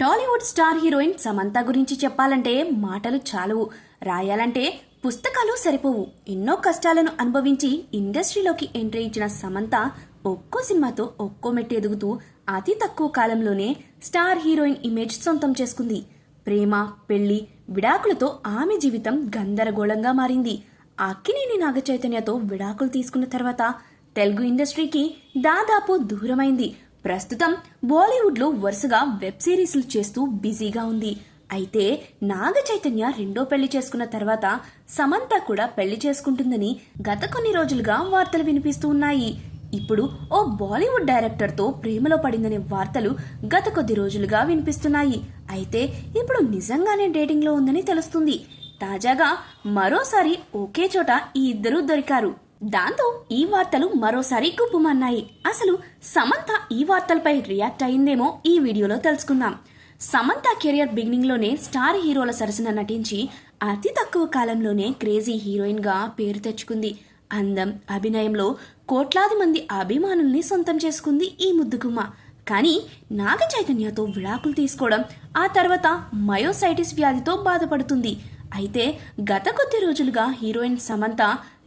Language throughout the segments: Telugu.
టాలీవుడ్ స్టార్ హీరోయిన్ సమంత గురించి చెప్పాలంటే మాటలు చాలవు, రాయాలంటే పుస్తకాలు సరిపోవు. ఎన్నో కష్టాలను అనుభవించి ఇండస్ట్రీలోకి ఎంట్రీ ఇచ్చిన సమంత ఒక్కో సినిమాతో ఒక్కో మెట్టు ఎదుగుతూ అతి తక్కువ కాలంలోనే స్టార్ హీరోయిన్ ఇమేజ్ సొంతం చేసుకుంది. ప్రేమ, పెళ్లి, విడాకులతో ఆమె జీవితం గందరగోళంగా మారింది. అక్కినేని నాగచైతన్యతో విడాకులు తీసుకున్న తర్వాత తెలుగు ఇండస్ట్రీకి దాదాపు దూరమైంది. ప్రస్తుతం బాలీవుడ్ లో వరుసగా వెబ్ సిరీస్లు చేస్తూ బిజీగా ఉంది. అయితే నాగ చైతన్య రెండో పెళ్లి చేసుకున్న తర్వాత సమంత కూడా పెళ్లి చేసుకుంటుందని గత కొన్ని రోజులుగా వార్తలు వినిపిస్తూ ఉన్నాయి. ఇప్పుడు ఓ బాలీవుడ్ డైరెక్టర్ తో ప్రేమలో పడిందనే వార్తలు గత కొద్ది రోజులుగా వినిపిస్తున్నాయి. అయితే ఇప్పుడు నిజంగానే డేటింగ్ లో ఉందని తెలుస్తుంది. తాజాగా మరోసారి ఒకే చోట ఈ ఇద్దరు దొరికారు. దాంతో ఈ వార్తలు మరోసారి గుప్పుమన్నాయి. అసలు సమంత ఈ వార్తలపై రియాక్ట్ అయిందేమో ఈ వీడియోలో తెలుసుకుందాం. సమంత కెరియర్ బిగినింగ్ లోనే స్టార్ హీరోల సరసన నటించి అతి తక్కువ కాలంలోనే క్రేజీ హీరోయిన్ గా పేరు తెచ్చుకుంది. అందం, అభినయంలో కోట్లాది మంది అభిమానుల్ని సొంతం చేసుకుంది ఈ ముద్దుగుమ్మ. కానీ నాగ చైతన్యతో విడాకులు తీసుకోవడం, ఆ తర్వాత మయోసైటిస్ వ్యాధితో బాధపడుతుంది. అయితే గత కొద్ది రోజులుగా హీరోయిన్ సమంత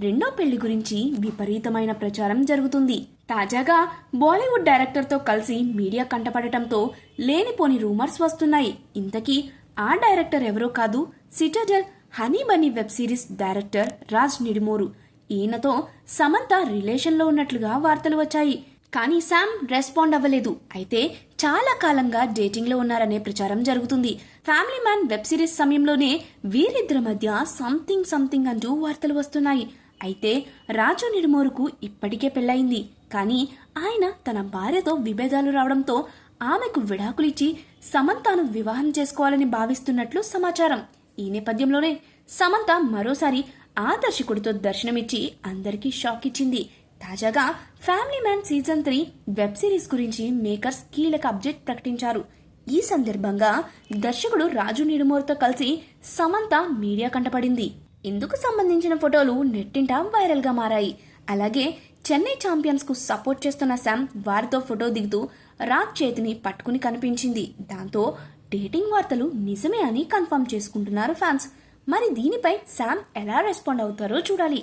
రెండో పెళ్లి గురించి విపరీతమైన ప్రచారం జరుగుతుంది. తాజాగా బాలీవుడ్ డైరెక్టర్ తో కలిసి మీడియా కంటపడటంతో లేనిపోని రూమర్స్ వస్తున్నాయి. ఇంతకీ ఆ డైరెక్టర్ ఎవరో కాదు, Citadel honey Bunny web series director Raj Nidimoru. ఈయనతో సమంత రిలేషన్ లో ఉన్నట్లుగా వార్తలు వచ్చాయి. కానీ శామ్ రెస్పాండ్ అవ్వలేదు. అయితే చాలా కాలంగా డేటింగ్ లో ఉన్నారనే ప్రచారం జరుగుతుంది. ఫ్యామిలీ మ్యాన్ వెబ్ సిరీస్ సమయంలోనే వీరిద్దరి మధ్య సంథింగ్ అంటూ వార్తలు వస్తున్నాయి. అయితే రాజు నిడుమోరుకు ఇప్పటికే పెళ్లయింది. కానీ ఆయన తన భార్యతో విభేదాలు రావడంతో ఆమెకు విడాకులిచ్చి సమంతను వివాహం చేసుకోవాలని భావిస్తున్నట్లు సమాచారం. ఈ నేపథ్యంలోనే సమంత మరోసారి ఆ దర్శకుడితో దర్శనమిచ్చి అందరికీ షాక్ ఇచ్చింది. తాజాగా family man season 3 web series గురించి మేకర్స్ కీలక అప్డేట్ ప్రకటించారు. ఈ సందర్భంగా దర్శకుడు రాజు నిడుమోరుతో కలిసి సమంత మీడియా కంటపడింది. ఇందుకు సంబంధించిన ఫోటోలు నెట్టింట వైరల్ గా మారాయి. అలాగే చెన్నై ఛాంపియన్స్ కు సపోర్ట్ చేస్తున్న శామ్ వారితో ఫోటో దిగుతూ రాజ్ చేతిని పట్టుకుని కనిపించింది. దాంతో డేటింగ్ వార్తలు నిజమే అని కన్ఫర్మ్ చేసుకుంటున్నారు ఫ్యాన్స్. మరి దీనిపై శామ్ ఎలా రెస్పాండ్ అవుతారో చూడాలి.